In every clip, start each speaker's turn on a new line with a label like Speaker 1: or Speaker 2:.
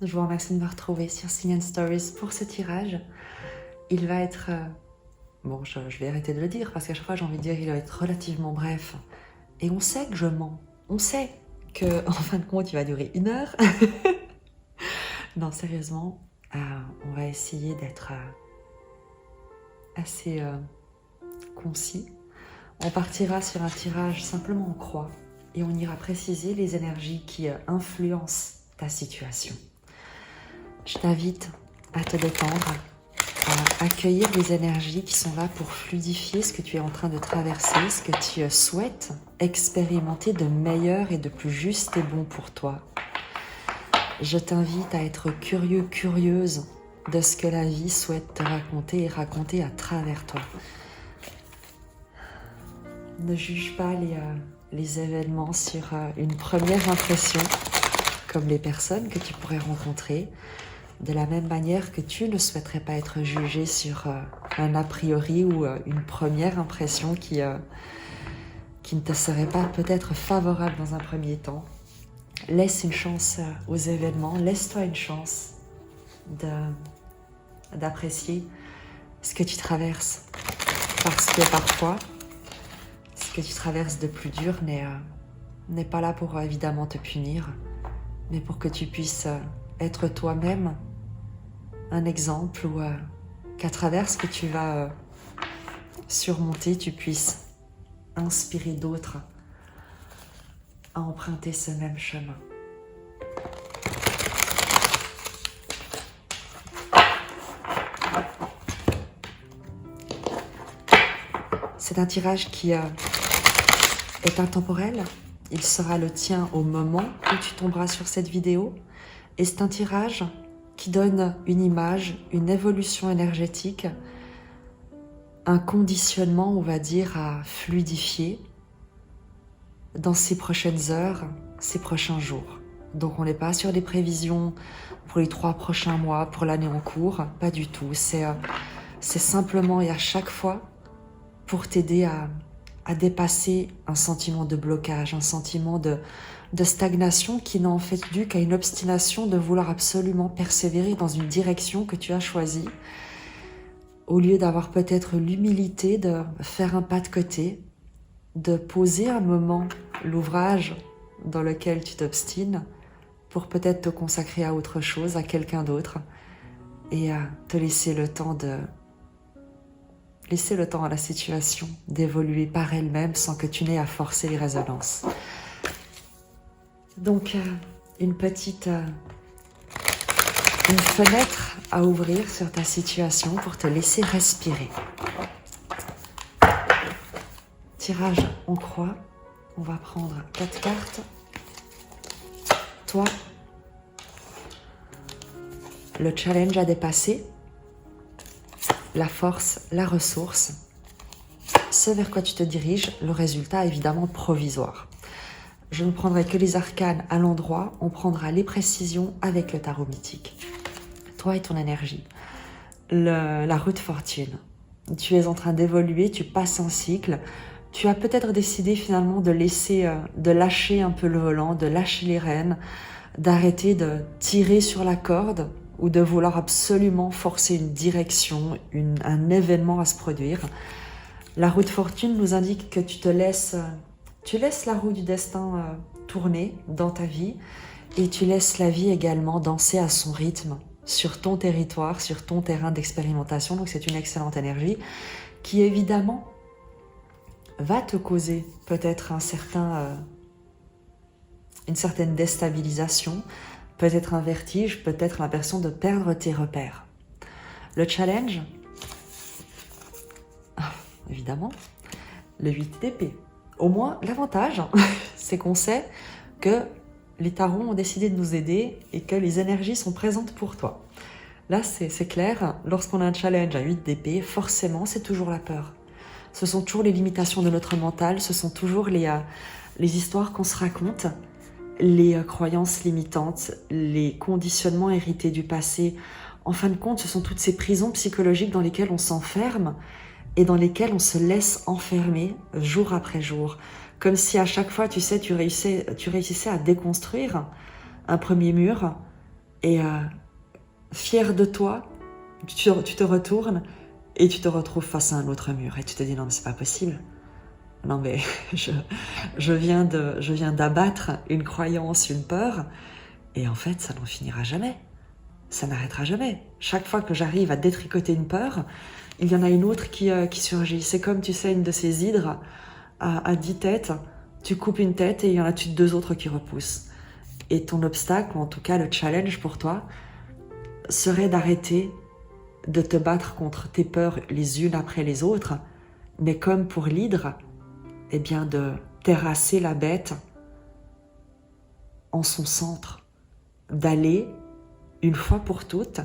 Speaker 1: Je vous remercie de me retrouver sur Sing Stories pour ce tirage. Il va être... Bon, je vais arrêter de le dire parce qu'à chaque fois j'ai envie de dire qu'il va être relativement bref. Et on sait que je mens. On sait que, en fin de compte, il va durer 1 heure. Non, sérieusement, on va essayer d'être assez concis. On partira sur un tirage simplement en croix et on ira préciser les énergies qui influencent ta situation. Je t'invite à te détendre, à accueillir les énergies qui sont là pour fluidifier ce que tu es en train de traverser, ce que tu souhaites expérimenter de meilleur et de plus juste et bon pour toi. Je t'invite à être curieux, curieuse de ce que la vie souhaite te raconter et raconter à travers toi. Ne juge pas les événements sur une première impression, comme les personnes que tu pourrais rencontrer, de la même manière que tu ne souhaiterais pas être jugé sur un a priori ou une première impression qui ne te serait pas peut-être favorable dans un premier temps. Laisse une chance aux événements, laisse-toi une chance d'apprécier ce que tu traverses. Parce que parfois, ce que tu traverses de plus dur n'est pas là pour évidemment te punir, mais pour que tu puisses être toi-même un exemple ou qu'à travers ce que tu vas surmonter, tu puisses inspirer d'autres à emprunter ce même chemin. C'est un tirage qui est intemporel. Il sera le tien au moment où tu tomberas sur cette vidéo. Et c'est un tirage qui donne une image, une évolution énergétique, un conditionnement, on va dire, à fluidifier dans ces prochaines heures, ces prochains jours. Donc on n'est pas sur des prévisions pour les 3 prochains mois, pour l'année en cours, pas du tout. C'est simplement et à chaque fois pour t'aider à dépasser un sentiment de blocage, un sentiment de stagnation qui n'a en fait dû qu'à une obstination de vouloir absolument persévérer dans une direction que tu as choisie, au lieu d'avoir peut-être l'humilité de faire un pas de côté, de poser un moment l'ouvrage dans lequel tu t'obstines pour peut-être te consacrer à autre chose, à quelqu'un d'autre, et à te laisser le temps à la situation d'évoluer par elle-même sans que tu n'aies à forcer les résonances. Donc, une fenêtre à ouvrir sur ta situation pour te laisser respirer. Tirage en croix. On va prendre 4 cartes. Toi, le challenge à dépasser, la force, la ressource, ce vers quoi tu te diriges, le résultat évidemment provisoire. Je ne prendrai que les arcanes à l'endroit, on prendra les précisions avec le tarot mythique. Toi et ton énergie, la roue de fortune. Tu es en train d'évoluer, tu passes un cycle, tu as peut-être décidé finalement de lâcher un peu le volant, de lâcher les rênes, d'arrêter de tirer sur la corde ou de vouloir absolument forcer une direction, un événement à se produire. La roue de fortune nous indique que tu laisses la roue du destin tourner dans ta vie et tu laisses la vie également danser à son rythme sur ton territoire, sur ton terrain d'expérimentation. Donc c'est une excellente énergie qui évidemment va te causer peut-être une certaine déstabilisation, peut-être un vertige, peut-être l'impression de perdre tes repères. Le challenge, évidemment, le 8 d'épée. Au moins, l'avantage, c'est qu'on sait que les tarots ont décidé de nous aider et que les énergies sont présentes pour toi. Là, c'est clair, lorsqu'on a un challenge à 8 d'épée, forcément, c'est toujours la peur. Ce sont toujours les limitations de notre mental, ce sont toujours les histoires qu'on se raconte, les croyances limitantes, les conditionnements hérités du passé. En fin de compte, ce sont toutes ces prisons psychologiques dans lesquelles on s'enferme et dans lesquelles on se laisse enfermer jour après jour. Comme si à chaque fois, tu réussissais à déconstruire un premier mur, Et fier de toi, tu te retournes et tu te retrouves face à un autre mur. Et tu te dis non mais c'est pas possible. Non mais je viens d'abattre une croyance, une peur. Et en fait ça n'en finira jamais. Ça n'arrêtera jamais. Chaque fois que j'arrive à détricoter une peur, il y en a une autre qui surgit. C'est comme, tu sais, une de ces hydres à 10 têtes. Tu coupes une tête et il y en a deux autres qui repoussent. Et ton obstacle, ou en tout cas le challenge pour toi, serait d'arrêter de te battre contre tes peurs les unes après les autres, mais comme pour l'hydre, eh bien de terrasser la bête en son centre, d'aller une fois pour toutes,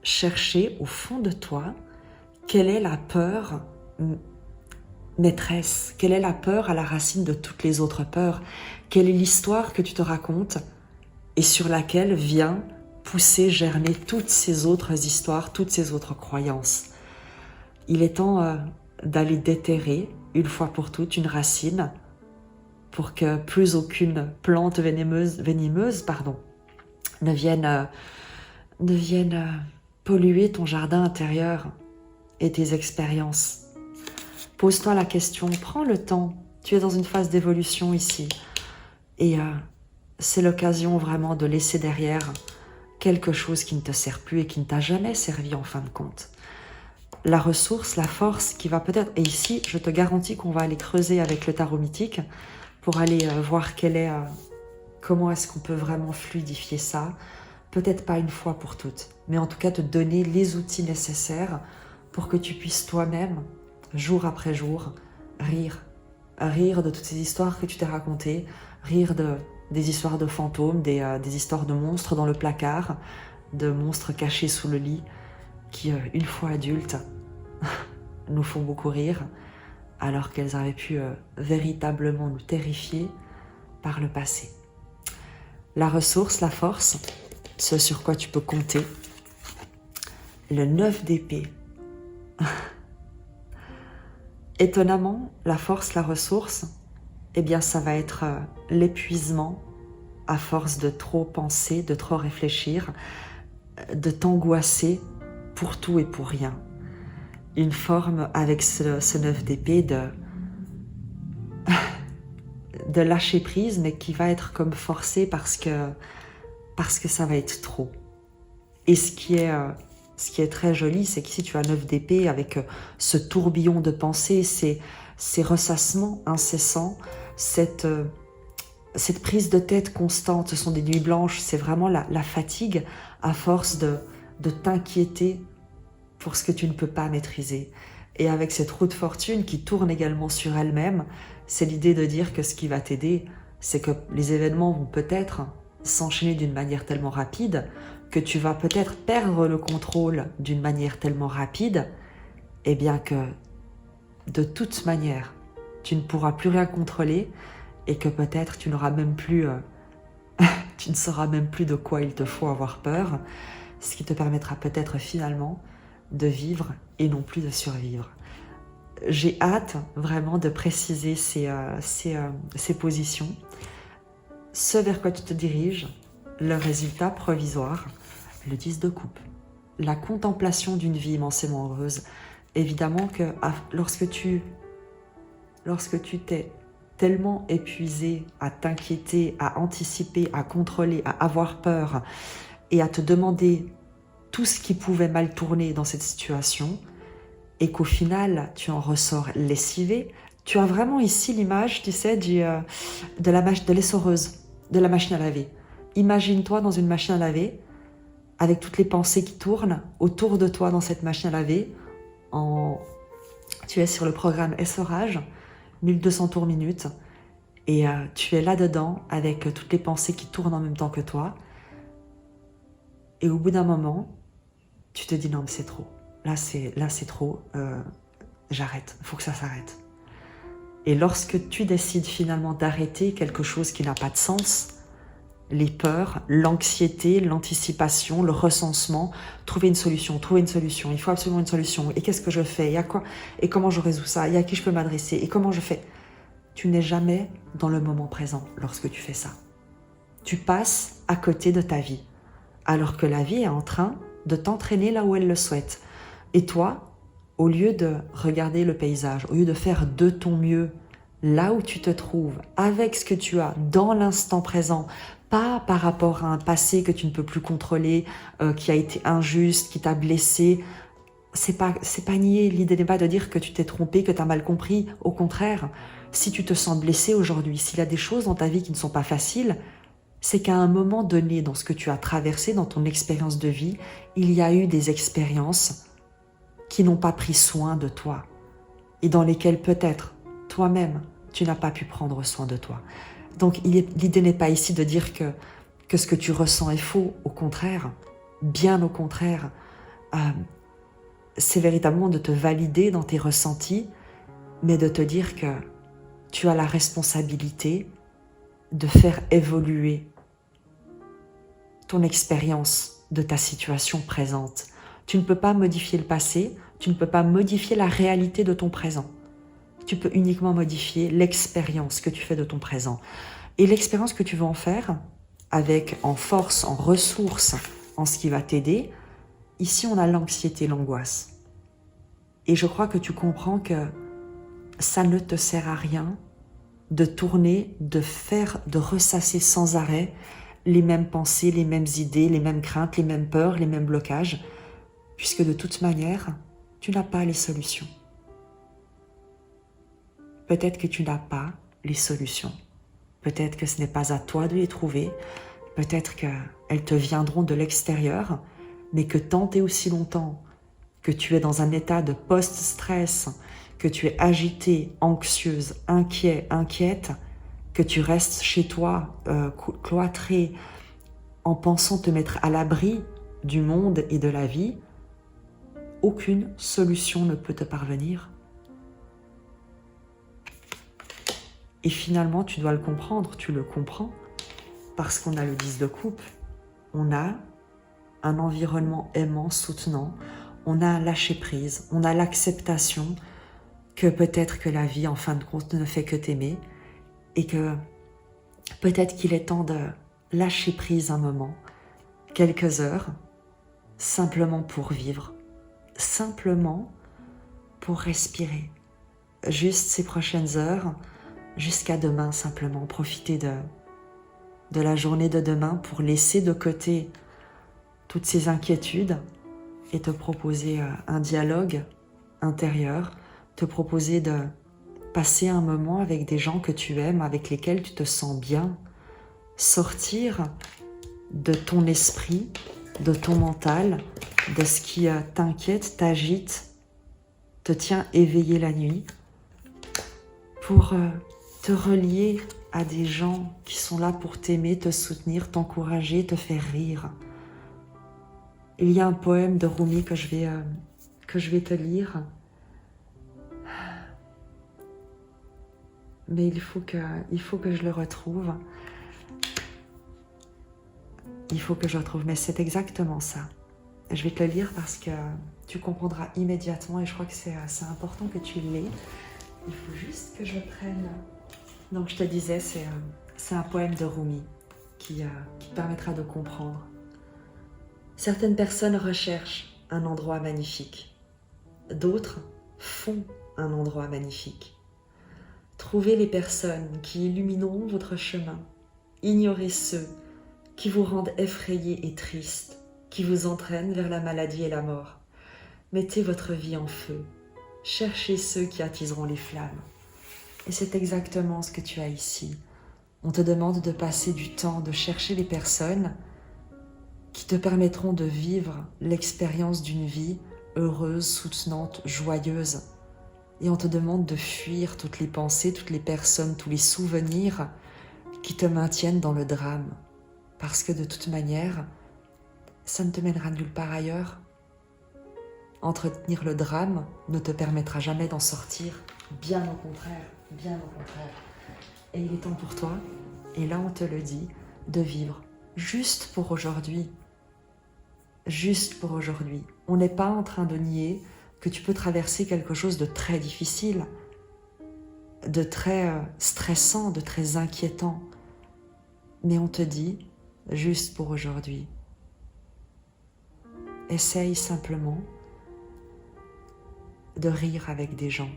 Speaker 1: chercher au fond de toi quelle est la peur maîtresse, quelle est la peur à la racine de toutes les autres peurs, quelle est l'histoire que tu te racontes et sur laquelle vient pousser, germer toutes ces autres histoires, toutes ces autres croyances. Il est temps d'aller déterrer une fois pour toutes une racine pour que plus aucune plante venimeuse ne vienne polluer ton jardin intérieur et tes expériences. Pose-toi la question, prends le temps, tu es dans une phase d'évolution ici et c'est l'occasion vraiment de laisser derrière quelque chose qui ne te sert plus et qui ne t'a jamais servi en fin de compte. La ressource, la force qui va peut-être, et ici je te garantis qu'on va aller creuser avec le tarot mythique pour aller voir comment est-ce qu'on peut vraiment fluidifier ça. Peut-être pas une fois pour toutes, mais en tout cas te donner les outils nécessaires pour que tu puisses toi-même, jour après jour, rire de toutes ces histoires que tu t'es racontées, rire des histoires de fantômes, des histoires de monstres dans le placard, de monstres cachés sous le lit, qui, une fois adultes, nous font beaucoup rire, alors qu'elles avaient pu véritablement nous terrifier par le passé. La ressource, la force, ce sur quoi tu peux compter, le 9 d'épée. Étonnamment, la force, la ressource, eh bien ça va être l'épuisement à force de trop penser, de trop réfléchir, de t'angoisser pour tout et pour rien. Une forme avec ce 9 d'épée de lâcher prise, mais qui va être comme forcée parce que ça va être trop. Et ce qui est très joli, c'est qu'ici tu as 9 d'épée avec ce tourbillon de pensée, ces ressassements incessants, cette prise de tête constante. Ce sont des nuits blanches, c'est vraiment la fatigue à force de t'inquiéter pour ce que tu ne peux pas maîtriser. Et avec cette roue de fortune qui tourne également sur elle-même, c'est l'idée de dire que ce qui va t'aider, c'est que les événements vont peut-être s'enchaîner d'une manière tellement rapide que tu vas peut-être perdre le contrôle d'une manière tellement rapide, et bien que de toute manière, tu ne pourras plus rien contrôler et que peut-être tu n'auras même plus, tu ne sauras même plus de quoi il te faut avoir peur, ce qui te permettra peut-être finalement de vivre et non plus de survivre. J'ai hâte vraiment de préciser ces positions, ce vers quoi tu te diriges, le résultat provisoire, le 10 de coupe, la contemplation d'une vie immensément heureuse. Évidemment que lorsque tu t'es tellement épuisé à t'inquiéter, à anticiper, à contrôler, à avoir peur et à te demander tout ce qui pouvait mal tourner dans cette situation et qu'au final tu en ressors lessivé, tu as vraiment ici l'image, tu sais, de l'essoreuse, de la machine à laver. Imagine-toi dans une machine à laver avec toutes les pensées qui tournent autour de toi dans cette machine à laver. Tu es sur le programme essorage, 1200 tours minute, et tu es là-dedans avec toutes les pensées qui tournent en même temps que toi. Et au bout d'un moment, tu te dis non mais c'est trop. Là c'est trop, j'arrête, il faut que ça s'arrête. Et lorsque tu décides finalement d'arrêter quelque chose qui n'a pas de sens, les peurs, l'anxiété, l'anticipation, le recensement, trouver une solution, il faut absolument une solution. Et qu'est-ce que je fais? Il y a quoi? Et comment je résous ça? Et à qui je peux m'adresser? Et comment je fais? Tu n'es jamais dans le moment présent lorsque tu fais ça. Tu passes à côté de ta vie, alors que la vie est en train de t'entraîner là où elle le souhaite. Et toi, au lieu de regarder le paysage, au lieu de faire de ton mieux là où tu te trouves, avec ce que tu as dans l'instant présent, pas par rapport à un passé que tu ne peux plus contrôler, qui a été injuste, qui t'a blessé, c'est pas nier. L'idée n'est pas de dire que tu t'es trompé, que tu as mal compris. Au contraire, si tu te sens blessé aujourd'hui, s'il y a des choses dans ta vie qui ne sont pas faciles, c'est qu'à un moment donné, dans ce que tu as traversé, dans ton expérience de vie, il y a eu des expériences qui n'ont pas pris soin de toi et dans lesquelles peut-être toi-même, tu n'as pas pu prendre soin de toi. Donc l'idée n'est pas ici de dire que ce que tu ressens est faux. Au contraire, bien au contraire, c'est véritablement de te valider dans tes ressentis, mais de te dire que tu as la responsabilité de faire évoluer ton expérience de ta situation présente. Tu ne peux pas modifier le passé, tu ne peux pas modifier la réalité de ton présent. Tu peux uniquement modifier l'expérience que tu fais de ton présent. Et l'expérience que tu veux en faire, avec en force, en ressources, en ce qui va t'aider, ici on a l'anxiété, l'angoisse. Et je crois que tu comprends que ça ne te sert à rien de tourner, de ressasser sans arrêt les mêmes pensées, les mêmes idées, les mêmes craintes, les mêmes peurs, les mêmes blocages, puisque de toute manière, tu n'as pas les solutions. Peut-être que tu n'as pas les solutions. Peut-être que ce n'est pas à toi de les trouver. Peut-être qu'elles te viendront de l'extérieur, mais que tant et aussi longtemps que tu es dans un état de post-stress, que tu es agité, anxieuse, inquiète, que tu restes chez toi, cloîtré, en pensant te mettre à l'abri du monde et de la vie, aucune solution ne peut te parvenir. Et finalement, tu dois le comprendre, tu le comprends, parce qu'on a le 10 de coupe, on a un environnement aimant, soutenant, on a un lâcher-prise, on a l'acceptation que peut-être que la vie, en fin de compte, ne fait que t'aimer, et que peut-être qu'il est temps de lâcher prise un moment, quelques heures, simplement pour vivre, simplement pour respirer. Juste ces prochaines heures, jusqu'à demain simplement, profiter de la journée de demain pour laisser de côté toutes ces inquiétudes et te proposer un dialogue intérieur, te proposer de passer un moment avec des gens que tu aimes, avec lesquels tu te sens bien, sortir de ton esprit, de ton mental, de ce qui t'inquiète, t'agite, te tient éveillé la nuit, pour te relier à des gens qui sont là pour t'aimer, te soutenir, t'encourager, te faire rire. Il y a un poème de Rumi que je vais te lire, mais il faut que je le retrouve. Il faut que je retrouve, mais c'est exactement ça. Je vais te le lire parce que tu comprendras immédiatement et je crois que c'est important que tu l'aies. Il faut juste que je prenne... Donc je te disais, c'est un poème de Rumi qui te permettra de comprendre. Certaines personnes recherchent un endroit magnifique. D'autres font un endroit magnifique. Trouvez les personnes qui illumineront votre chemin. Ignorez ceux qui vous rendent effrayés et tristes, qui vous entraînent vers la maladie et la mort. Mettez votre vie en feu. Cherchez ceux qui attiseront les flammes. Et c'est exactement ce que tu as ici. On te demande de passer du temps, de chercher les personnes qui te permettront de vivre l'expérience d'une vie heureuse, soutenante, joyeuse. Et on te demande de fuir toutes les pensées, toutes les personnes, tous les souvenirs qui te maintiennent dans le drame. Parce que de toute manière, ça ne te mènera nulle part ailleurs. Entretenir le drame ne te permettra jamais d'en sortir. Bien au contraire, bien au contraire. Et il est temps pour toi, et là on te le dit, de vivre juste pour aujourd'hui. Juste pour aujourd'hui. On n'est pas en train de nier que tu peux traverser quelque chose de très difficile, de très stressant, de très inquiétant. Mais on te dit, juste pour aujourd'hui. essaye simplement de rire avec des gens,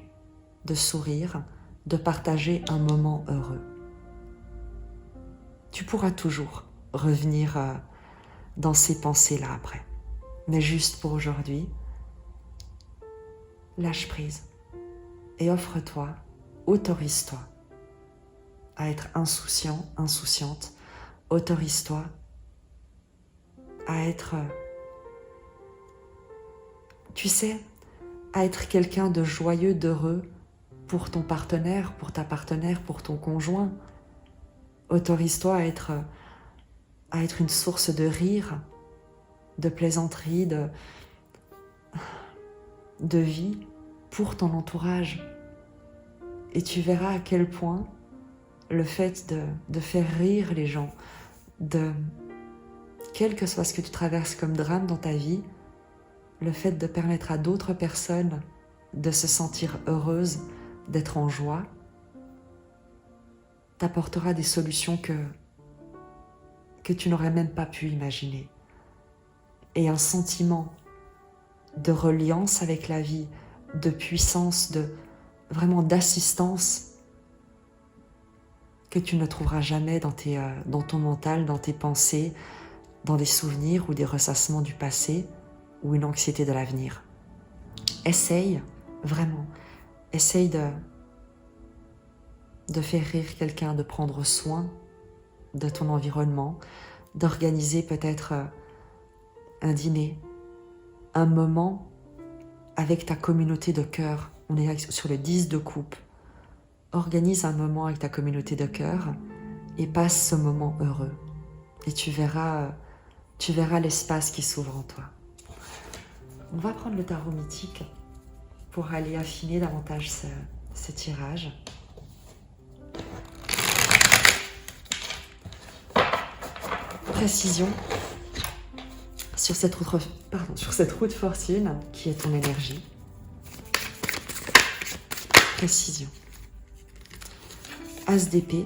Speaker 1: de sourire, de partager un moment heureux. Tu pourras toujours revenir dans ces pensées-là après. Mais juste pour aujourd'hui, lâche prise et offre-toi, autorise-toi à être insouciant, insouciante, autorise-toi à être, tu sais, à être quelqu'un de joyeux, d'heureux pour ton partenaire, pour ta partenaire, pour ton conjoint. Autorise-toi à être une source de rire, de plaisanterie, de vie pour ton entourage. Et tu verras à quel point le fait de faire rire les gens, quel que soit ce que tu traverses comme drame dans ta vie, le fait de permettre à d'autres personnes de se sentir heureuses, d'être en joie, t'apportera des solutions que tu n'aurais même pas pu imaginer. Et un sentiment de reliance avec la vie, de puissance, vraiment d'assistance que tu ne trouveras jamais dans ton mental, dans tes pensées, dans des souvenirs ou des ressassements du passé ou une anxiété de l'avenir. Essaye, vraiment, essaye de faire rire quelqu'un, de prendre soin de ton environnement, d'organiser peut-être un dîner, un moment avec ta communauté de cœur. On est sur le 10 de coupe. Organise un moment avec ta communauté de cœur et passe ce moment heureux. Et tu verras l'espace qui s'ouvre en toi. On va prendre le tarot mythique pour aller affiner davantage ce tirage. Précision sur cette roue de fortune qui est ton énergie. Précision. As d'épée,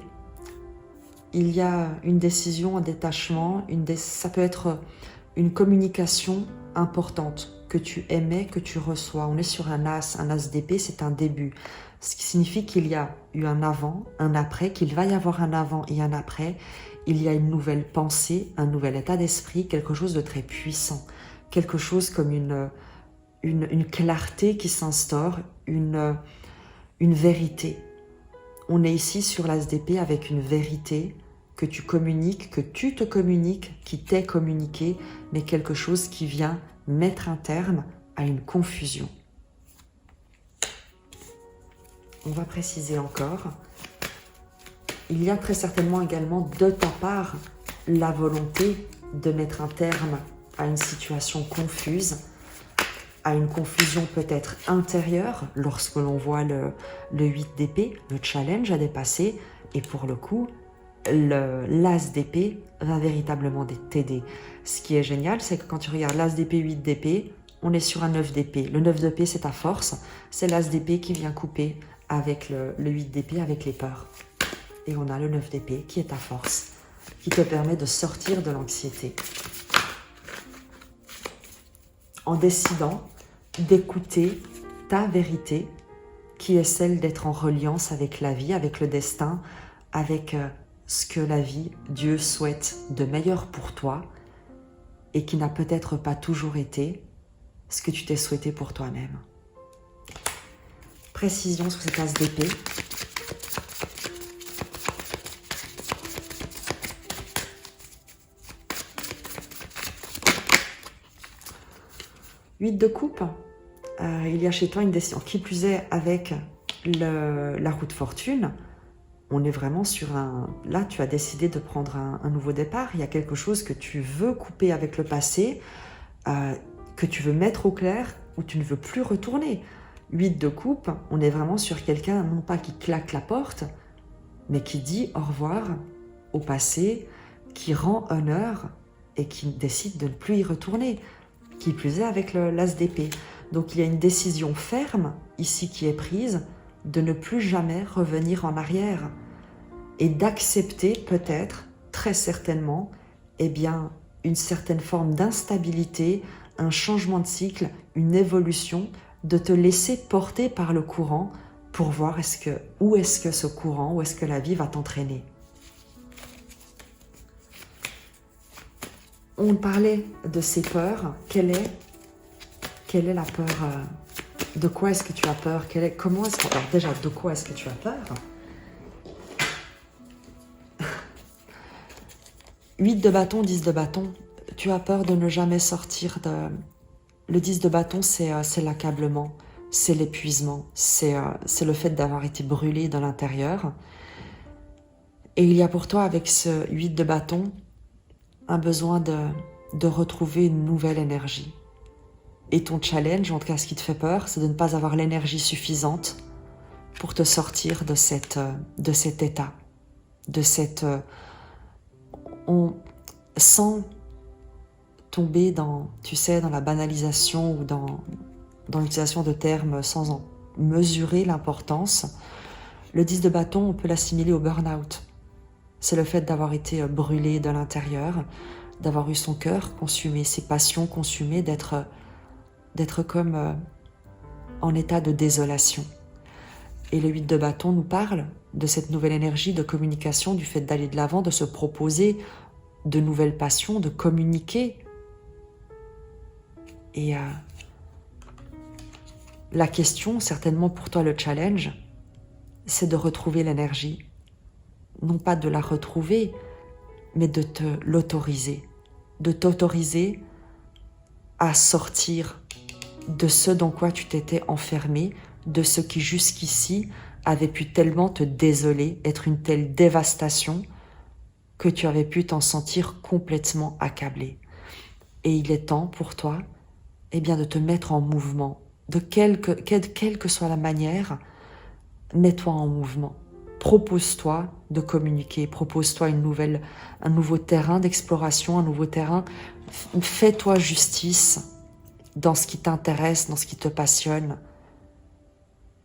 Speaker 1: il y a une décision, un détachement, ça peut être une communication importante que tu émets, que tu reçois. On est sur un as d'épée, c'est un début. Ce qui signifie qu'il y a eu un avant, un après, qu'il va y avoir un avant et un après. Il y a une nouvelle pensée, un nouvel état d'esprit, quelque chose de très puissant, quelque chose comme une clarté qui s'instaure, une vérité. On est ici sur l'as d'épée avec une vérité que tu communiques, que tu te communiques, qui t'est communiqué, mais quelque chose qui vient mettre un terme à une confusion. On va préciser encore. Il y a très certainement également de ta part la volonté de mettre un terme à une situation confuse, à une confusion peut-être intérieure lorsque l'on voit le 8 d'épée, le challenge à dépasser, et pour le coup, l'as d'épée va véritablement t'aider. Ce qui est génial, c'est que quand tu regardes l'as d'épée, 8 d'épée, on est sur un 9 d'épée. Le 9 d'épée, c'est ta force, c'est l'as d'épée qui vient couper avec le 8 d'épée, avec les peurs. Et on a le 9 d'épée qui est ta force, qui te permet de sortir de l'anxiété. En décidant d'écouter ta vérité, qui est celle d'être en reliance avec la vie, avec le destin, avec ce que la vie, Dieu souhaite de meilleur pour toi et qui n'a peut-être pas toujours été ce que tu t'es souhaité pour toi-même. Précision sur cette as d'épée. Huit de coupe, il y a chez toi une décision. Qui plus est, avec la roue de fortune, on est vraiment sur un... Là, tu as décidé de prendre un nouveau départ. Il y a quelque chose que tu veux couper avec le passé, que tu veux mettre au clair, où tu ne veux plus retourner. 8 de coupe, on est vraiment sur quelqu'un, non pas qui claque la porte, mais qui dit au revoir au passé, qui rend honneur et qui décide de ne plus y retourner. Qui plus est avec l'as d'épée. Donc il y a une décision ferme ici qui est prise de ne plus jamais revenir en arrière et d'accepter peut-être, très certainement, eh bien, une certaine forme d'instabilité, un changement de cycle, une évolution, de te laisser porter par le courant pour voir où est-ce que ce courant, où est-ce que la vie va t'entraîner. On parlait de ces peurs. Quelle est la peur de quoi est-ce que tu as peur? Comment est-ce que... Alors déjà, de quoi est-ce que tu as peur? 8 de bâton, 10 de bâton. Tu as peur de ne jamais sortir de... Le 10 de bâton, c'est l'accablement, c'est l'épuisement, c'est le fait d'avoir été brûlé de l'intérieur. Et il y a pour toi, avec ce 8 de bâton, un besoin de retrouver une nouvelle énergie. Et ton challenge, en tout cas ce qui te fait peur, c'est de ne pas avoir l'énergie suffisante pour te sortir de cet état, sans tomber dans la banalisation ou dans l'utilisation de termes sans en mesurer l'importance. Le 10 de bâton, on peut l'assimiler au burn-out. C'est le fait d'avoir été brûlé de l'intérieur, d'avoir eu son cœur consumé, ses passions consumées, d'être comme en état de désolation. Et le 8 de bâton nous parle de cette nouvelle énergie de communication, du fait d'aller de l'avant, de se proposer de nouvelles passions, de communiquer. Et la question, certainement pour toi le challenge, c'est de retrouver l'énergie. Non pas de la retrouver, mais de te l'autoriser. De t'autoriser à sortir de ce dans quoi tu t'étais enfermé, de ce qui jusqu'ici avait pu tellement te désoler, être une telle dévastation que tu avais pu t'en sentir complètement accablé. Et il est temps pour toi, de te mettre en mouvement. De quelle que soit la manière, mets-toi en mouvement. Propose-toi de communiquer, propose-toi un nouveau terrain d'exploration, un nouveau terrain. Fais-toi justice dans ce qui t'intéresse, dans ce qui te passionne.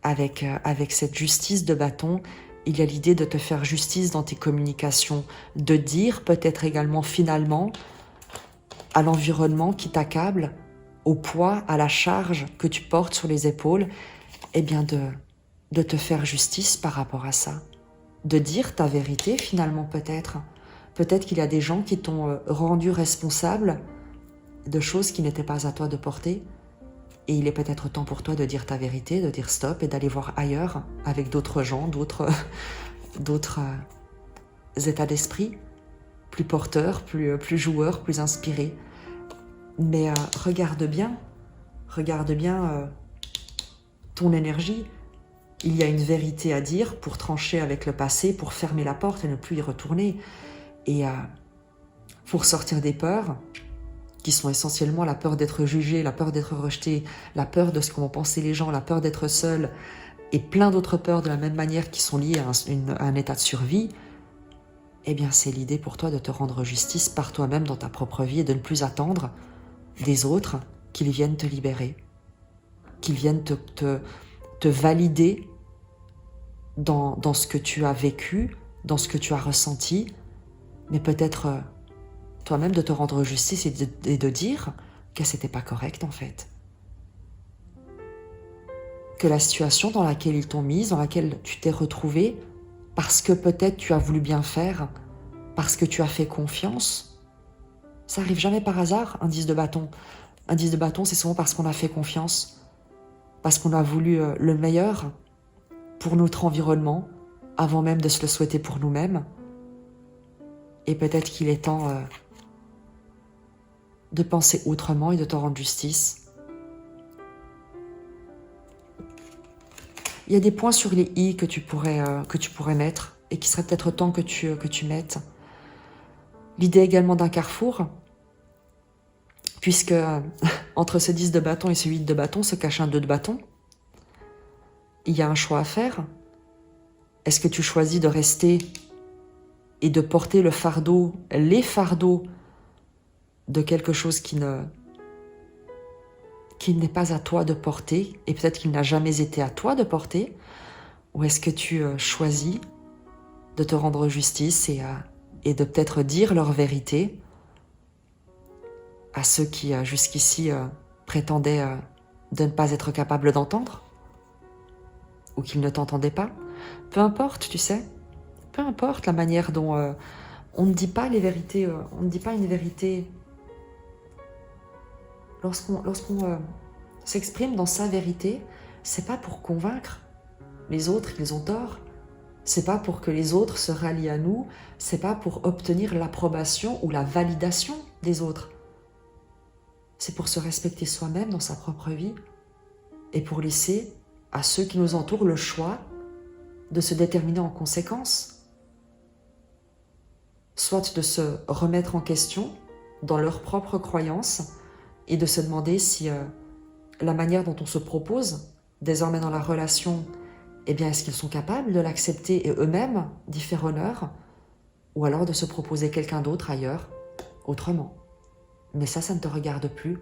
Speaker 1: Avec cette justice de bâton, il y a l'idée de te faire justice dans tes communications, de dire peut-être également finalement à l'environnement qui t'accable, au poids, à la charge que tu portes sur les épaules, de te faire justice par rapport à ça. De dire ta vérité finalement peut-être. Peut-être qu'il y a des gens qui t'ont rendu responsable de choses qui n'étaient pas à toi de porter. Et il est peut-être temps pour toi de dire ta vérité, de dire stop et d'aller voir ailleurs avec d'autres gens, d'autres états d'esprit, plus porteurs, plus joueurs, plus inspirés. Mais regarde bien ton énergie. Il y a une vérité à dire pour trancher avec le passé, pour fermer la porte et ne plus y retourner. Et pour sortir des peurs, qui sont essentiellement la peur d'être jugé, la peur d'être rejeté, la peur de ce qu'en vont penser les gens, la peur d'être seul, et plein d'autres peurs de la même manière qui sont liées à un état de survie, c'est l'idée pour toi de te rendre justice par toi-même dans ta propre vie et de ne plus attendre des autres qu'ils viennent te libérer, qu'ils viennent te valider dans ce que tu as vécu, dans ce que tu as ressenti, mais peut-être toi-même de te rendre justice et de dire que c'était pas correct en fait. Que la situation dans laquelle ils t'ont mise, dans laquelle tu t'es retrouvé, parce que peut-être tu as voulu bien faire, parce que tu as fait confiance, ça arrive jamais par hasard, un 10 de bâton. Un 10 de bâton, c'est souvent parce qu'on a fait confiance, parce qu'on a voulu le meilleur pour notre environnement, avant même de se le souhaiter pour nous-mêmes. Et peut-être qu'il est temps de penser autrement et de te rendre justice. Il y a des points sur les i que tu pourrais mettre et qui serait peut-être temps que tu mettes. L'idée également d'un carrefour, puisque entre ce 10 de bâton et ce 8 de bâton se cache un 2 de bâton. Il y a un choix à faire. Est-ce que tu choisis de rester et de porter les fardeaux de quelque chose qui n'est pas à toi de porter, et peut-être qu'il n'a jamais été à toi de porter, ou est-ce que tu choisis de te rendre justice et de peut-être dire leur vérité à ceux qui jusqu'ici prétendaient de ne pas être capables d'entendre, ou qu'ils ne t'entendaient pas. Peu importe, tu sais, peu importe la manière dont on ne dit pas les vérités, on ne dit pas une vérité. Lorsqu'on s'exprime dans sa vérité, c'est pas pour convaincre les autres qu'ils ont tort, c'est pas pour que les autres se rallient à nous, c'est pas pour obtenir l'approbation ou la validation des autres. C'est pour se respecter soi-même dans sa propre vie et pour laisser à ceux qui nous entourent le choix de se déterminer en conséquence, soit de se remettre en question dans leurs propres croyances et de se demander si la manière dont on se propose désormais dans la relation, eh bien, est-ce qu'ils sont capables de l'accepter et eux-mêmes d'y faire honneur, ou alors de se proposer quelqu'un d'autre ailleurs, autrement. Mais ça ne te regarde plus.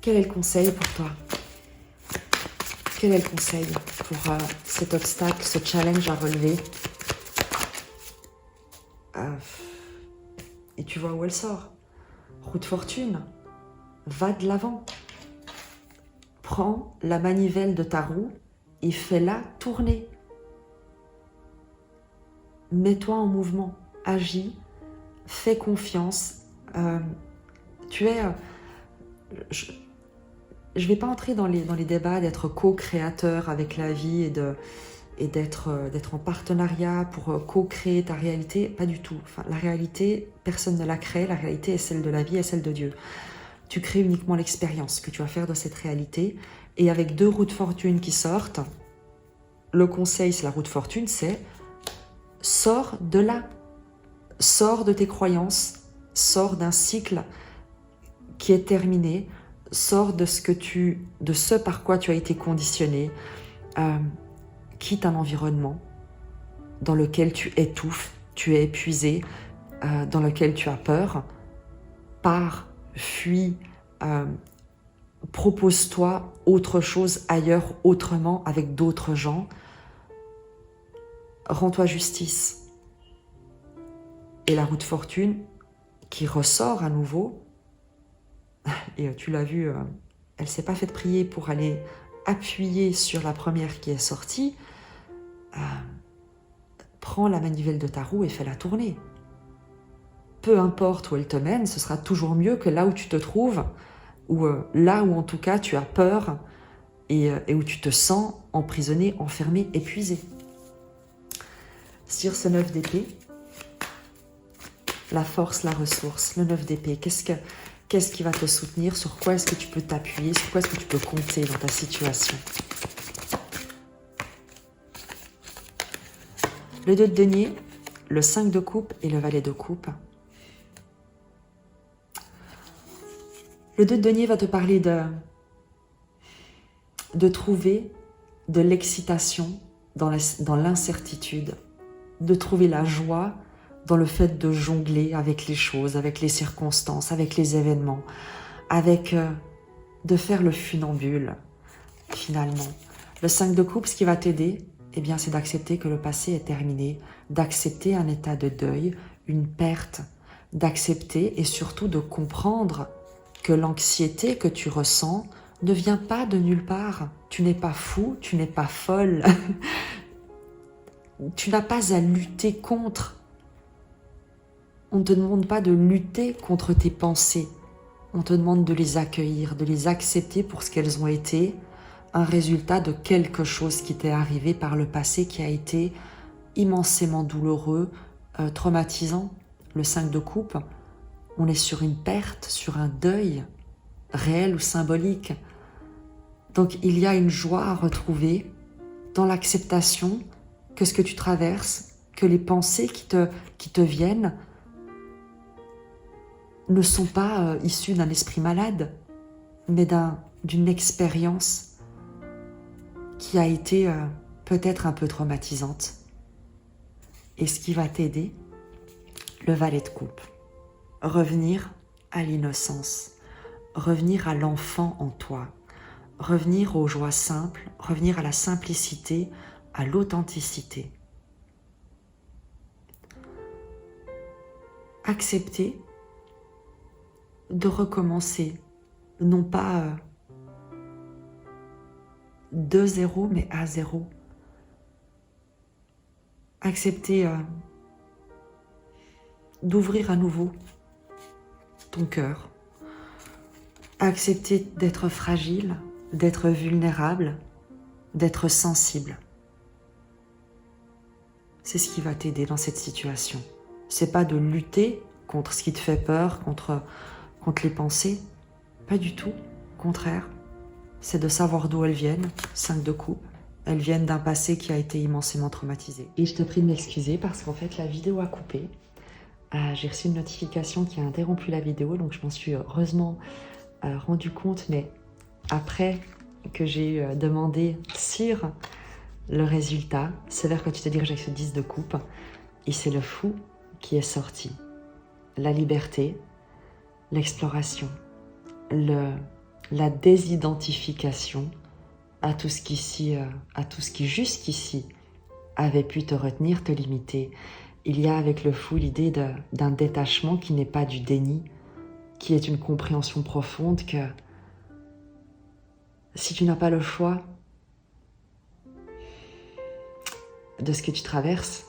Speaker 1: Quel est le conseil pour toi? Quel est le conseil pour cet obstacle, ce challenge à relever? Et tu vois où elle sort. Roue de fortune, va de l'avant. Prends la manivelle de ta roue et fais-la tourner. Mets-toi en mouvement, agis, fais confiance. Je ne vais pas entrer dans les débats d'être co-créateur avec la vie et d'être en partenariat pour co-créer ta réalité, pas du tout. Enfin, la réalité, personne ne la crée, la réalité est celle de la vie et celle de Dieu. Tu crées uniquement l'expérience que tu vas faire de cette réalité. Et avec 2 roues de fortune qui sortent, le conseil, c'est la roue de fortune, c'est sors de là, sors de tes croyances, sors d'un cycle qui est terminé, sors de ce par quoi tu as été conditionné, quitte un environnement dans lequel tu étouffes, tu es épuisé, dans lequel tu as peur, pars, fuis, propose-toi autre chose ailleurs, autrement, avec d'autres gens. Rends-toi justice. Et la roue de fortune qui ressort à nouveau, et tu l'as vu, elle ne s'est pas faite prier pour aller appuyer sur la première qui est sortie. Prends la manivelle de ta roue et fais-la tourner. Peu importe où elle te mène, ce sera toujours mieux que là où tu te trouves, ou là où en tout cas tu as peur et où tu te sens emprisonné, enfermé, épuisé. Sur ce 9 d'épée, la force, la ressource, le 9 d'épée, qu'est-ce qui va te soutenir? Sur quoi est-ce que tu peux t'appuyer? Sur quoi est-ce que tu peux compter dans ta situation? Le 2 de denier, le 5 de coupe et le valet de coupe. Le 2 de denier va te parler de trouver de l'excitation dans l'incertitude, de trouver la joie dans le fait de jongler avec les choses, avec les circonstances, avec les événements, de faire le funambule, finalement. Le 5 de coupe, ce qui va t'aider, eh bien, c'est d'accepter que le passé est terminé, d'accepter un état de deuil, une perte, d'accepter et surtout de comprendre que l'anxiété que tu ressens ne vient pas de nulle part. Tu n'es pas fou, tu n'es pas folle. Tu n'as pas à lutter contre. On ne te demande pas de lutter contre tes pensées. On te demande de les accueillir, de les accepter pour ce qu'elles ont été, un résultat de quelque chose qui t'est arrivé par le passé qui a été immensément douloureux, traumatisant. Le 5 de coupe, on est sur une perte, sur un deuil, réel ou symbolique. Donc il y a une joie à retrouver dans l'acceptation que ce que tu traverses, que les pensées qui te viennent ne sont pas issues d'un esprit malade, mais d'une expérience qui a été peut-être un peu traumatisante. Et ce qui va t'aider, le valet de coupe. Revenir à l'innocence, revenir à l'enfant en toi, revenir aux joies simples, revenir à la simplicité, à l'authenticité. accepter de recommencer, non pas de zéro, mais à zéro. Accepter d'ouvrir à nouveau ton cœur. Accepter d'être fragile, d'être vulnérable, d'être sensible. C'est ce qui va t'aider dans cette situation. C'est pas de lutter contre ce qui te fait peur, contre les pensées. Pas du tout. Au contraire, c'est de savoir d'où elles viennent. 5 de coupe. Elles viennent d'un passé qui a été immensément traumatisé. Et je te prie de m'excuser parce qu'en fait, la vidéo a coupé. J'ai reçu une notification qui a interrompu la vidéo, donc je m'en suis heureusement rendu compte, mais après que j'ai demandé sur le résultat, c'est là que tu te diriges avec ce 10 de coupe, et c'est le fou qui est sorti. La liberté, l'exploration, la désidentification à tout ce qui jusqu'ici avait pu te retenir, te limiter. Il y a avec le fou l'idée d'un détachement qui n'est pas du déni, qui est une compréhension profonde que si tu n'as pas le choix de ce que tu traverses,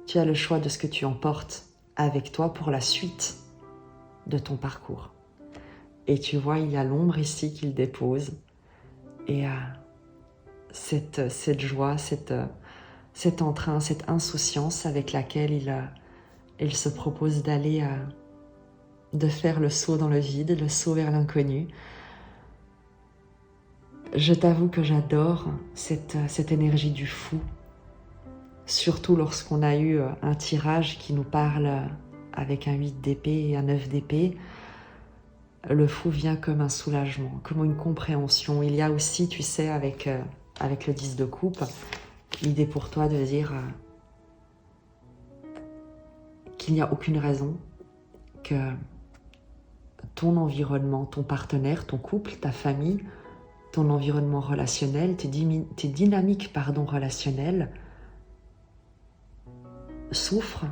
Speaker 1: tu as le choix de ce que tu emportes avec toi pour la suite de ton parcours. Et tu vois, il y a l'ombre ici qu'il dépose, et cette joie, cet entrain, cette insouciance avec laquelle il se propose d'aller, de faire le saut dans le vide, le saut vers l'inconnu. Je t'avoue que j'adore cette énergie du fou, surtout lorsqu'on a eu un tirage qui nous parle avec un 8 d'épée et un 9 d'épée. Le fou vient comme un soulagement, comme une compréhension. Il y a aussi, tu sais, avec le 10 de coupe, l'idée pour toi de dire qu'il n'y a aucune raison que ton environnement, ton partenaire, ton couple, ta famille, ton environnement relationnel, tes dynamiques relationnelles souffrent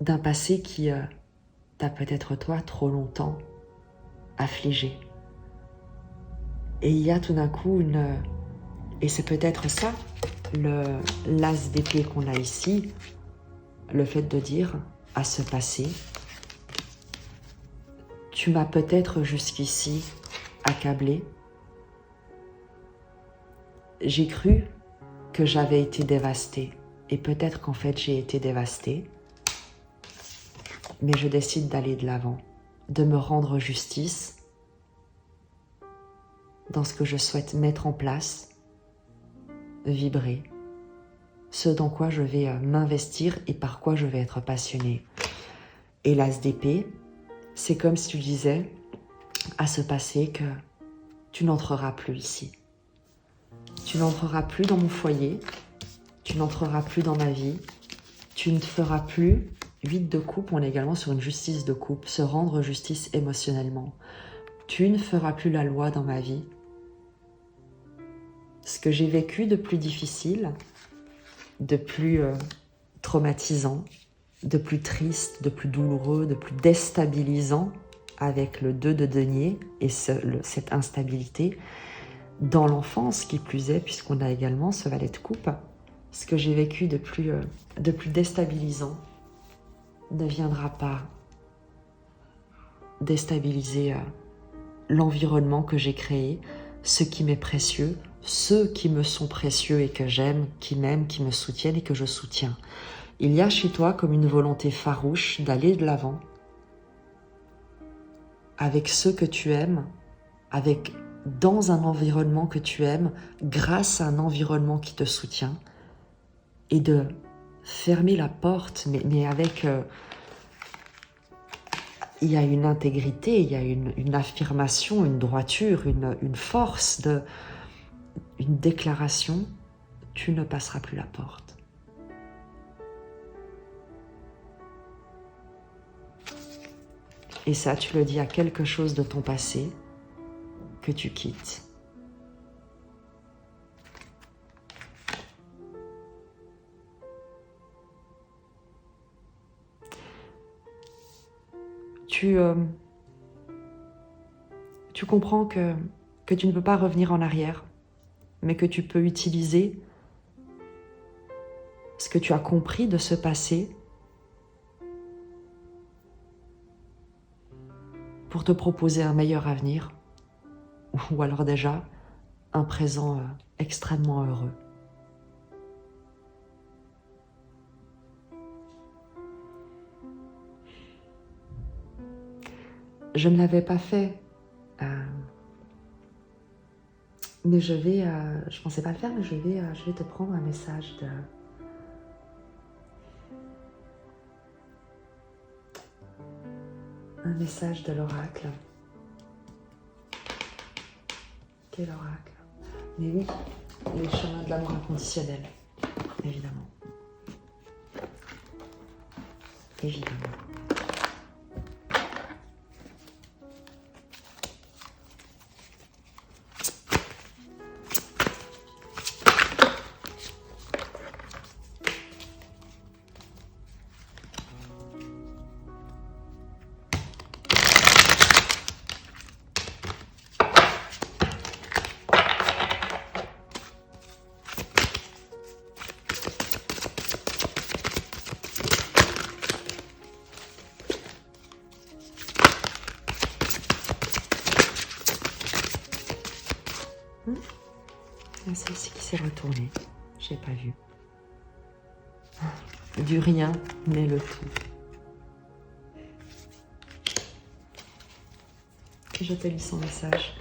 Speaker 1: d'un passé qui t'a peut-être toi trop longtemps affligé. Et il y a tout d'un coup et c'est peut-être ça, l'as d'épée qu'on a ici, le fait de dire à ce passé, tu m'as peut-être jusqu'ici accablé. J'ai cru que j'avais été dévastée, et peut-être qu'en fait j'ai été dévastée, mais je décide d'aller de l'avant, de me rendre justice dans ce que je souhaite mettre en place, vibrer, ce dans quoi je vais m'investir et par quoi je vais être passionnée. Et l'as d'épée, c'est comme si tu disais à ce passé que tu n'entreras plus ici. Tu n'entreras plus dans mon foyer, tu n'entreras plus dans ma vie, tu ne feras plus 8 de coupe, on est également sur une justice de coupe, se rendre justice émotionnellement. Tu ne feras plus la loi dans ma vie. Ce que j'ai vécu de plus difficile, de plus traumatisant, de plus triste, de plus douloureux, de plus déstabilisant avec le 2 de denier et cette instabilité, dans l'enfance qui plus est, puisqu'on a également ce valet de coupe, ce que j'ai vécu de plus déstabilisant ne viendra pas déstabiliser l'environnement que j'ai créé, ce qui m'est précieux, ceux qui me sont précieux et que j'aime, qui m'aiment, qui me soutiennent et que je soutiens. Il y a chez toi comme une volonté farouche d'aller de l'avant avec ceux que tu aimes, dans un environnement que tu aimes, grâce à un environnement qui te soutient, et de fermer la porte, mais avec... il y a une intégrité, il y a une affirmation, une droiture, une force, une déclaration, tu ne passeras plus la porte. Et ça, tu le dis à quelque chose de ton passé que tu quittes. tu comprends que tu ne peux pas revenir en arrière, mais que tu peux utiliser ce que tu as compris de ce passé pour te proposer un meilleur avenir, ou alors déjà un présent extrêmement heureux. Je ne l'avais pas fait, mais je pensais pas le faire, mais je vais te prendre un message de l'oracle. Quel oracle? Mais oui, les chemins de l'amour inconditionnel, évidemment. Évidemment. C'est ici qui s'est retourné. J'ai pas vu. Du rien naît le tout. Et je te lis son message.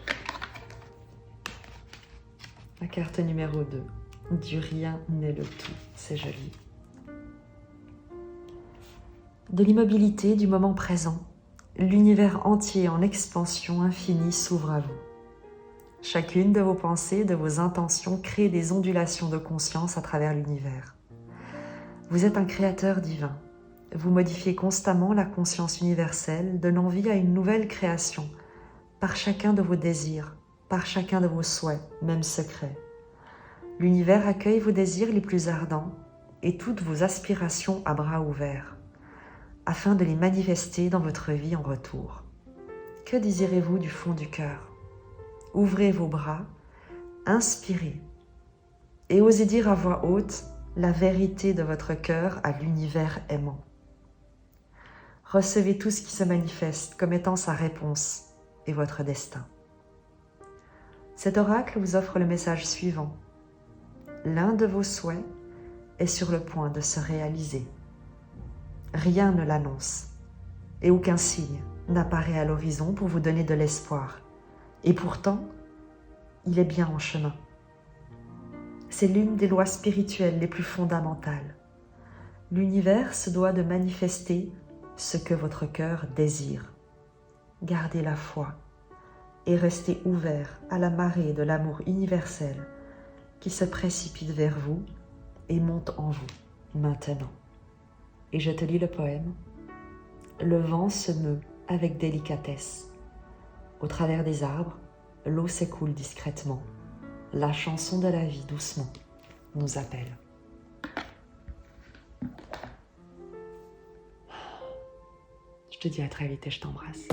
Speaker 1: La carte numéro 2. Du rien naît le tout. C'est joli. De l'immobilité du moment présent, l'univers entier en expansion infinie s'ouvre à vous. Chacune de vos pensées, de vos intentions crée des ondulations de conscience à travers l'univers. Vous êtes un créateur divin. Vous modifiez constamment la conscience universelle, donnant vie à une nouvelle création, par chacun de vos désirs, par chacun de vos souhaits, même secrets. L'univers accueille vos désirs les plus ardents et toutes vos aspirations à bras ouverts, afin de les manifester dans votre vie en retour. Que désirez-vous du fond du cœur ? Ouvrez vos bras, inspirez et osez dire à voix haute la vérité de votre cœur à l'univers aimant. Recevez tout ce qui se manifeste comme étant sa réponse et votre destin. Cet oracle vous offre le message suivant. L'un de vos souhaits est sur le point de se réaliser. Rien ne l'annonce et aucun signe n'apparaît à l'horizon pour vous donner de l'espoir. Et pourtant, il est bien en chemin. C'est l'une des lois spirituelles les plus fondamentales. L'univers se doit de manifester ce que votre cœur désire. Gardez la foi et restez ouvert à la marée de l'amour universel qui se précipite vers vous et monte en vous maintenant. Et je te lis le poème. Le vent se meut avec délicatesse. Au travers des arbres, l'eau s'écoule discrètement. La chanson de la vie doucement nous appelle. Je te dis à très vite et je t'embrasse.